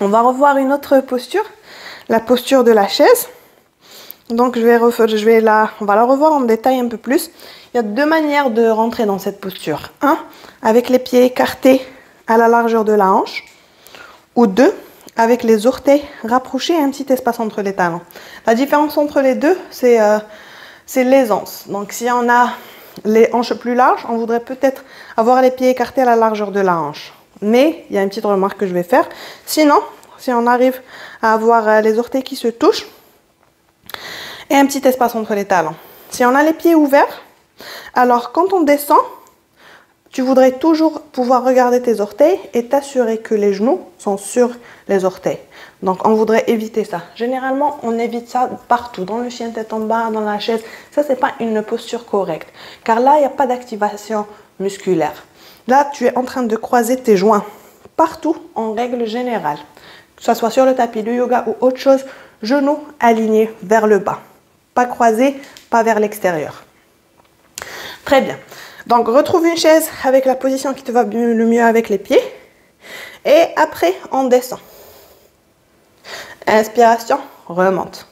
On va revoir une autre posture, la posture de la chaise. Donc on va la revoir en détail un peu plus. Il y a deux manières de rentrer dans cette posture. Un, avec les pieds écartés à la largeur de la hanche. Ou deux, avec les orteils rapprochés et un petit espace entre les talons. La différence entre les deux, c'est l'aisance. Donc si on a les hanches plus larges, on voudrait peut-être avoir les pieds écartés à la largeur de la hanche. Mais il y a une petite remarque que je vais faire. Sinon, si on arrive à avoir les orteils qui se touchent et un petit espace entre les talons. Si on a les pieds ouverts, alors quand on descend, tu voudrais toujours pouvoir regarder tes orteils et t'assurer que les genoux sont sur les orteils. Donc, on voudrait éviter ça. Généralement, on évite ça partout, dans le chien tête en bas, dans la chaise. Ça, c'est pas une posture correcte. Car là, il n'y a pas d'activation musculaire. Là, tu es en train de croiser tes joints partout, en règle générale. Que ce soit sur le tapis de yoga ou autre chose, genoux alignés vers le bas. Pas croisés, pas vers l'extérieur. Très bien. Donc, retrouve une chaise avec la position qui te va le mieux avec les pieds. Et après, on descend. Inspiration, remonte.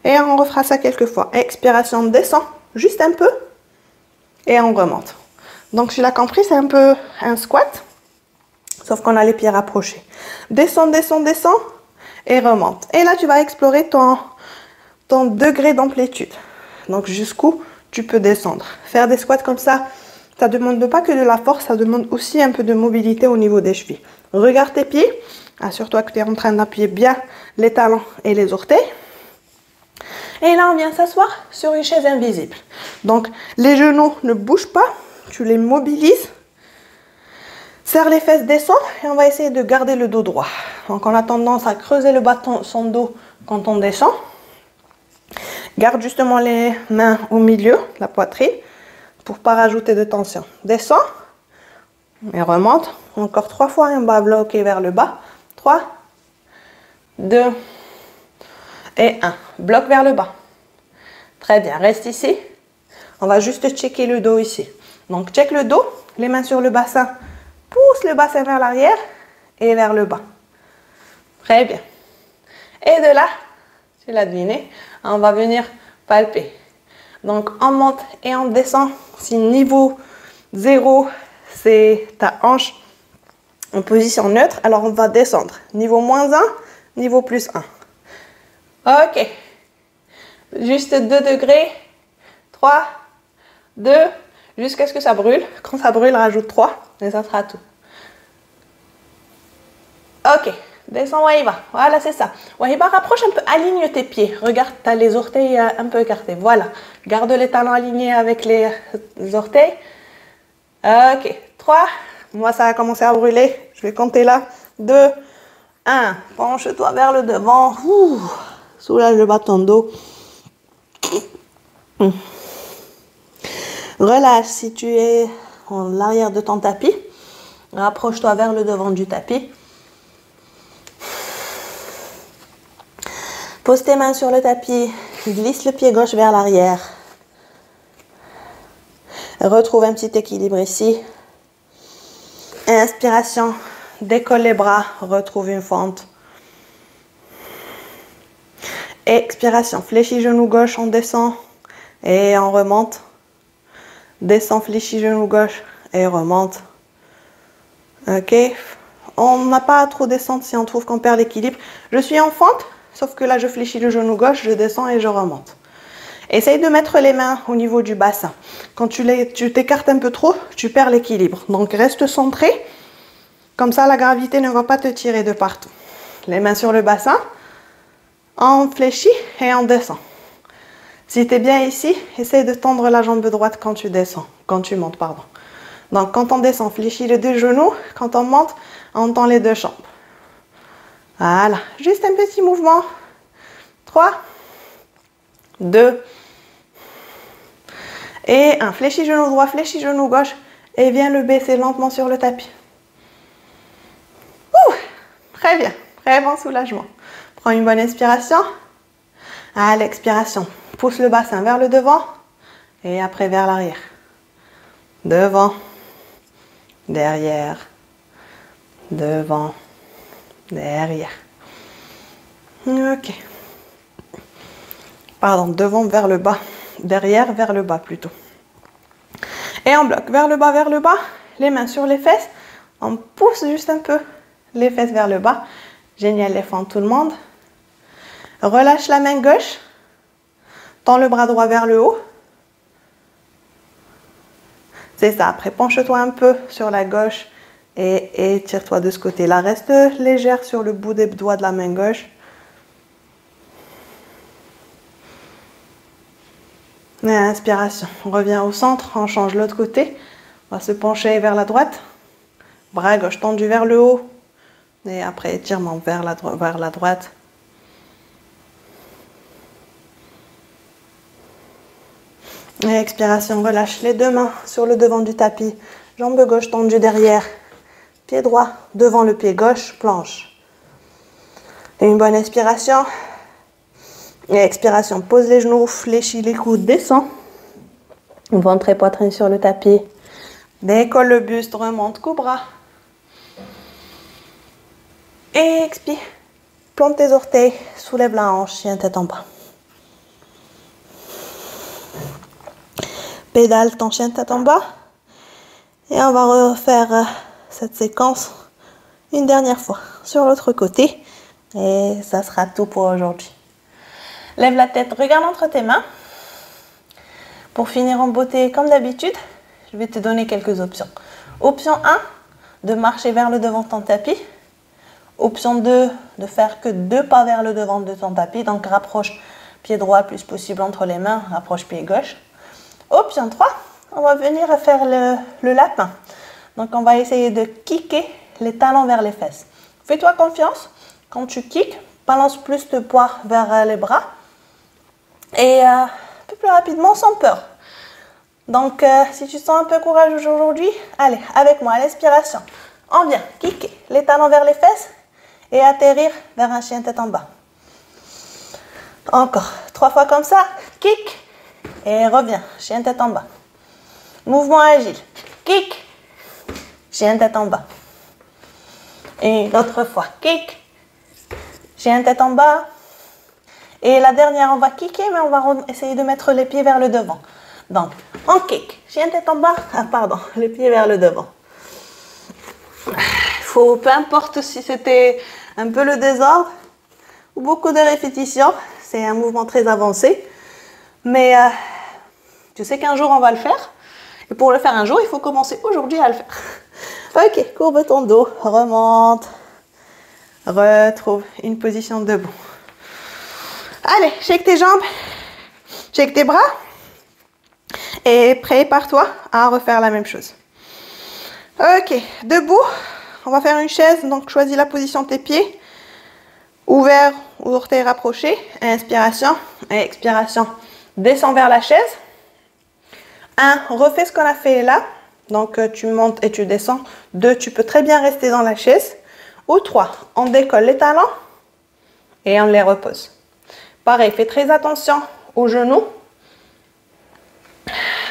Et on refera ça quelques fois. Expiration, descend juste un peu. Et on remonte. Donc, tu l'as compris, c'est un peu un squat. Sauf qu'on a les pieds rapprochés. Descends, descends, descends. Et remonte. Et là, tu vas explorer ton degré d'amplitude. Donc, jusqu'où tu peux descendre. Faire des squats comme ça ne demande pas que de la force, ça demande aussi un peu de mobilité au niveau des chevilles. Regarde tes pieds. Assure-toi que tu es en train d'appuyer bien les talons et les orteils. Et là, on vient s'asseoir sur une chaise invisible. Donc, les genoux ne bougent pas. Tu les mobilises. Serre les fesses, descends. Et on va essayer de garder le dos droit. Donc, on a tendance à creuser le bas de son dos quand on descend. Garde justement les mains au milieu de la poitrine pour ne pas rajouter de tension. Descends et remonte. Encore 3 fois, un bas bloqué vers le bas. 3, 2 et 1. Bloc vers le bas. Très bien, reste ici. On va juste checker le dos ici. Donc, check le dos, les mains sur le bassin. Pousse le bassin vers l'arrière et vers le bas. Très bien. Et de là, tu l'as deviné, on va venir palper. Donc, on monte et on descend. Si niveau 0, c'est ta hanche en position neutre, alors on va descendre. Niveau -1, niveau +1. Ok. Juste 2 degrés. 3, 2, jusqu'à ce que ça brûle. Quand ça brûle, rajoute 3 et ça sera tout. Ok. Descends, Wahiba. Voilà, c'est ça. Wahiba, rapproche un peu, aligne tes pieds. Regarde, tu as les orteils un peu écartés. Voilà. Garde les talons alignés avec les orteils. Ok. 3. Moi, ça a commencé à brûler. Je vais compter là. 2, 1. Penche-toi vers le devant. Ouh. Soulage le bas de ton dos. Relâche si tu es en l'arrière de ton tapis. Rapproche-toi vers le devant du tapis. Pose tes mains sur le tapis, glisse le pied gauche vers l'arrière. Retrouve un petit équilibre ici. Inspiration, décolle les bras, retrouve une fente. Expiration, fléchis genou gauche, on descend et on remonte. Descend, fléchis genou gauche et remonte. Ok, on n'a pas à trop descendre si on trouve qu'on perd l'équilibre. Je suis en fente. Sauf que là, je fléchis le genou gauche, je descends et je remonte. Essaye de mettre les mains au niveau du bassin. Quand tu t'écartes un peu trop, tu perds l'équilibre. Donc, reste centré. Comme ça, la gravité ne va pas te tirer de partout. Les mains sur le bassin. On fléchit et on descend. Si tu es bien ici, essaye de tendre la jambe droite quand tu descends. Quand tu montes, pardon. Donc, quand on descend, fléchis les 2 genoux. Quand on monte, on tend les 2 jambes. Voilà, juste un petit mouvement. 3, 2 et 1. Fléchis genou droit, fléchis genou gauche et viens le baisser lentement sur le tapis. Ouh, très bien, très bon soulagement. Prends une bonne inspiration. À l'expiration, pousse le bassin vers le devant et après vers l'arrière. Devant, derrière, devant, derrière. Ok. Pardon, devant vers le bas, derrière vers le bas plutôt. Et on bloque vers le bas, les mains sur les fesses. On pousse juste un peu les fesses vers le bas. Génial, les fentes tout le monde. Relâche la main gauche. Tends le bras droit vers le haut. C'est ça, après penche-toi un peu sur la gauche et étire-toi de ce côté-là. Reste légère sur le bout des doigts de la main gauche. Et inspiration, on revient au centre, on change l'autre côté. On va se pencher vers la droite. Bras gauche tendu vers le haut. Et après étirement vers la droite. Et expiration, relâche les deux mains sur le devant du tapis. Jambe gauche tendue derrière. Pied droit devant le pied gauche, planche. Et une bonne expiration. Et expiration, pose les genoux, fléchis les coudes, descend. Ventre et poitrine sur le tapis. Décolle le buste, remonte, cobra. Et expire. Plante tes orteils, soulève la hanche, chien tête en bas. Pédale ton chien tête en bas. Et on va refaire cette séquence une dernière fois sur l'autre côté. Et ça sera tout pour aujourd'hui. Lève la tête, regarde entre tes mains. Pour finir en beauté comme d'habitude, je vais te donner quelques options. Option 1, de marcher vers le devant de ton tapis. Option 2, de faire que 2 pas vers le devant de ton tapis. Donc rapproche pied droit le plus possible entre les mains, rapproche pied gauche. Option 3, on va venir faire le lapin. Donc on va essayer de kicker les talons vers les fesses. Fais-toi confiance, quand tu kicks, balance plus de poids vers les bras. Et un peu plus rapidement, sans peur. Donc, si tu sens un peu courageux aujourd'hui, allez, avec moi, à l'expiration, on vient kicker les talons vers les fesses et atterrir vers un chien tête en bas. Encore, 3 fois comme ça, kick et reviens, chien tête en bas. Mouvement agile, kick, chien tête en bas. Et une autre fois, kick, chien tête en bas. Et la dernière, on va kicker, mais on va essayer de mettre les pieds vers le devant. Donc, on kick, chien tête en bas, les pieds vers le devant. Peu importe si c'était un peu le désordre ou beaucoup de répétitions, c'est un mouvement très avancé. Mais tu sais qu'un jour, on va le faire. Et pour le faire un jour, il faut commencer aujourd'hui à le faire. Ok, courbe ton dos, remonte, retrouve une position debout. Allez, shake tes jambes, shake tes bras et prépare-toi à refaire la même chose. Ok, debout, on va faire une chaise, donc choisis la position de tes pieds, ouvert ou orteils rapprochés, inspiration et expiration, descends vers la chaise. 1, refais ce qu'on a fait là, donc tu montes et tu descends. 2, tu peux très bien rester dans la chaise. Ou 3, on décolle les talons et on les repose. Pareil, fais très attention aux genoux.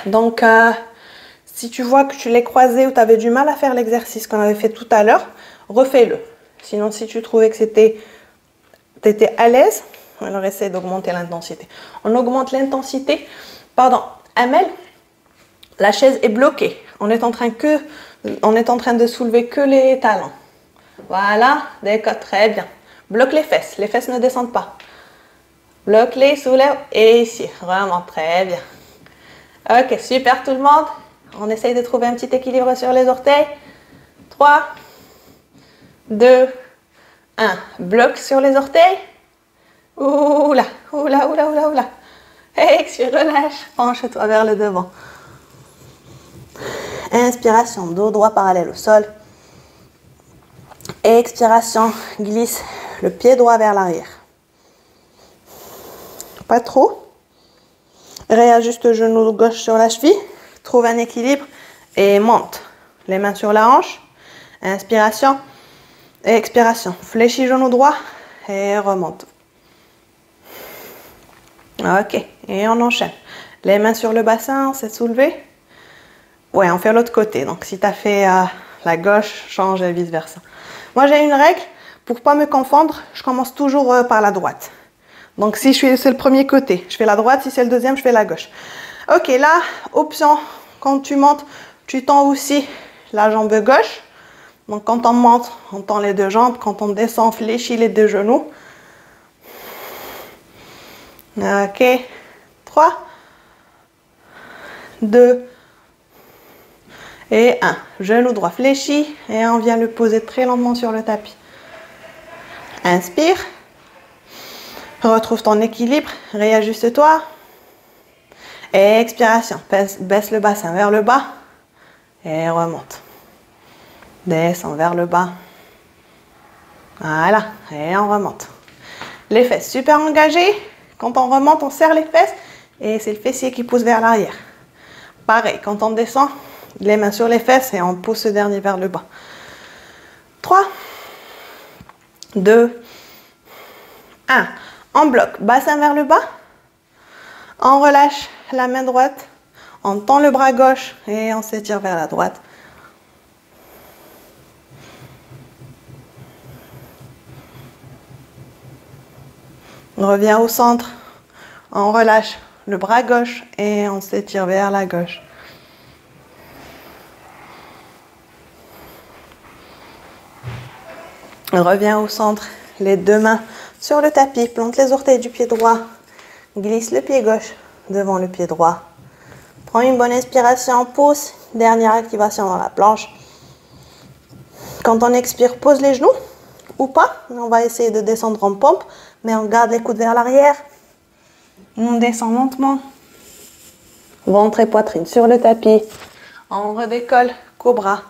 Donc, si tu vois que tu les croisais ou tu avais du mal à faire l'exercice qu'on avait fait tout à l'heure, refais-le. Sinon, si tu trouvais que tu étais à l'aise, alors essaie d'augmenter l'intensité. On augmente l'intensité. Pardon, Amel, la chaise est bloquée. On est en train de soulever que les talons. Voilà, décolle, très bien. Bloque les fesses ne descendent pas. Bloque les, soulève et ici, vraiment très bien. Ok, super tout le monde. On essaye de trouver un petit équilibre sur les orteils. 3, 2, 1. Bloque sur les orteils. Oula, oula, oula, oula, oula. Expire, relâche, penche-toi vers le devant. Inspiration, dos droit parallèle au sol. Expiration, glisse le pied droit vers l'arrière. Pas trop. Réajuste le genou gauche sur la cheville. Trouve un équilibre et monte. Les mains sur la hanche. Inspiration. Expiration. Fléchis genou droit et remonte. Ok. Et on enchaîne. Les mains sur le bassin, on s'est soulevé. Ouais, on fait l'autre côté. Donc, si tu as fait la gauche, change et vice-versa. Moi, j'ai une règle. Pour pas me confondre, je commence toujours par la droite. Donc si c'est le premier côté, je fais la droite. Si c'est le deuxième, je fais la gauche. Ok, là, option, quand tu montes, tu tends aussi la jambe gauche. Donc quand on monte, on tend les deux jambes. Quand on descend, on fléchit les deux genoux. Ok, 3, 2 et 1. Genou droit fléchi et on vient le poser très lentement sur le tapis. Inspire. Retrouve ton équilibre, réajuste-toi. Et expiration, baisse le bassin vers le bas et remonte. Descends vers le bas. Voilà, et on remonte. Les fesses super engagées. Quand on remonte, on serre les fesses et c'est le fessier qui pousse vers l'arrière. Pareil, quand on descend, les mains sur les fesses et on pousse ce dernier vers le bas. 3, 2, 1. On bloque, bassin vers le bas. On relâche la main droite. On tend le bras gauche et on s'étire vers la droite. On revient au centre. On relâche le bras gauche et on s'étire vers la gauche. On revient au centre. Les deux mains sur le tapis. Plante les orteils du pied droit. Glisse le pied gauche devant le pied droit. Prends une bonne inspiration, pousse. Dernière activation dans la planche. Quand on expire, pose les genoux ou pas. On va essayer de descendre en pompe, mais on garde les coudes vers l'arrière. On descend lentement. Ventre et poitrine sur le tapis. On redécolle, cobra.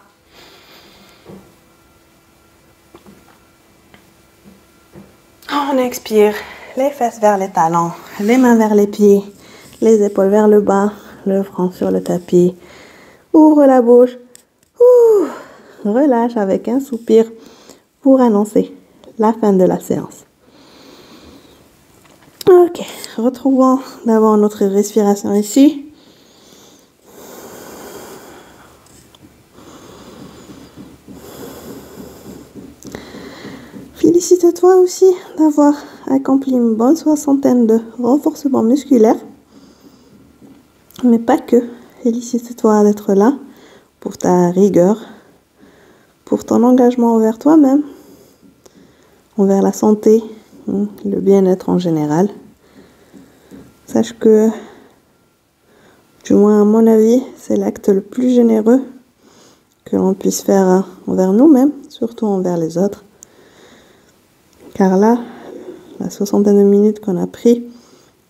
On expire, les fesses vers les talons, les mains vers les pieds, les épaules vers le bas, le front sur le tapis. Ouvre la bouche. Relâche avec un soupir pour annoncer la fin de la séance. Ok, retrouvons d'abord notre respiration ici. Félicite-toi aussi d'avoir accompli une bonne soixantaine de renforcements musculaires. Mais pas que. Félicite-toi d'être là pour ta rigueur, pour ton engagement envers toi-même, envers la santé, le bien-être en général. Sache que, du moins à mon avis, c'est l'acte le plus généreux que l'on puisse faire envers nous-mêmes, surtout envers les autres. Car là, la soixantaine de minutes qu'on a pris,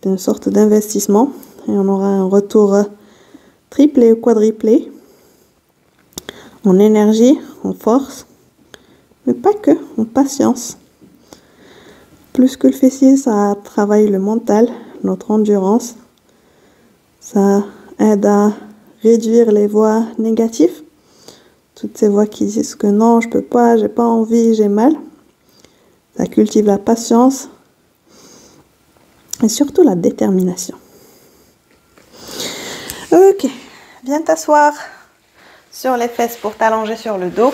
c'est une sorte d'investissement et on aura un retour triplé ou quadruplé en énergie, en force, mais pas que, en patience. Plus que le fessier, ça travaille le mental, notre endurance. Ça aide à réduire les voix négatives. Toutes ces voix qui disent que non, je peux pas, j'ai pas envie, j'ai mal. Ça cultive la patience et surtout la détermination. Ok, viens t'asseoir sur les fesses pour t'allonger sur le dos.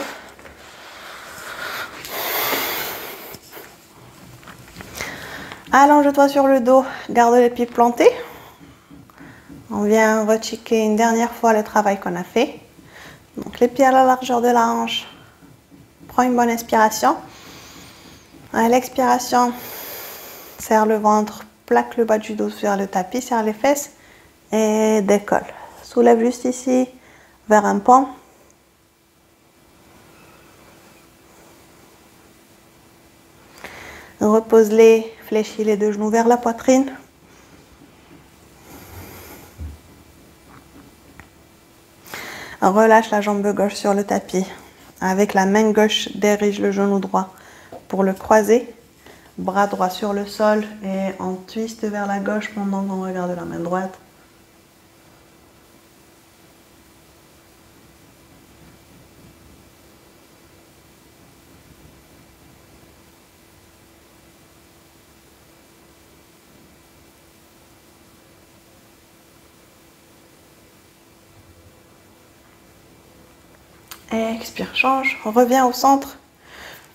Allonge-toi sur le dos, garde les pieds plantés. On vient rechecker une dernière fois le travail qu'on a fait. Donc les pieds à la largeur de la hanche. Prends une bonne inspiration. À l'expiration, serre le ventre, plaque le bas du dos sur le tapis, serre les fesses et décolle. Soulève juste ici vers un pont. Repose-les, fléchis les deux genoux vers la poitrine. Relâche la jambe gauche sur le tapis. Avec la main gauche, dirige le genou droit pour le croiser. Bras droit sur le sol et on twiste vers la gauche pendant qu'on regarde la main droite. Et expire, change. On revient au centre.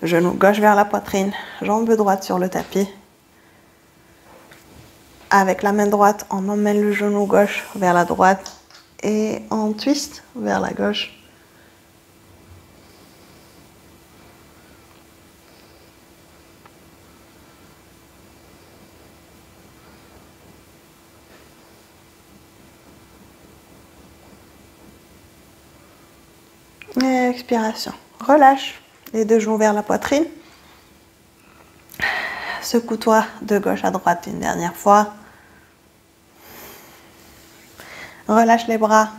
Genou gauche vers la poitrine, jambe droite sur le tapis. Avec la main droite, on emmène le genou gauche vers la droite et on twist vers la gauche. Et expiration. Relâche les deux genoux vers la poitrine. Secoue-toi de gauche à droite une dernière fois. Relâche les bras.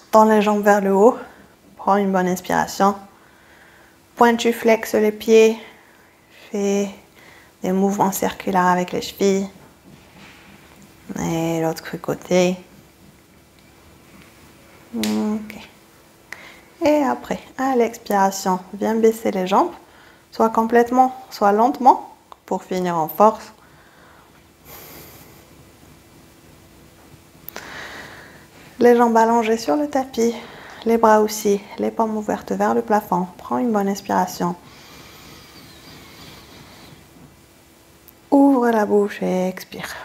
Tends les jambes vers le haut. Prends une bonne inspiration. Pointu, flexe les pieds. Fais des mouvements circulaires avec les chevilles. Et l'autre côté. Ok. Et après, à l'expiration, viens baisser les jambes, soit complètement, soit lentement, pour finir en force. Les jambes allongées sur le tapis, les bras aussi, les paumes ouvertes vers le plafond. Prends une bonne inspiration. Ouvre la bouche et expire.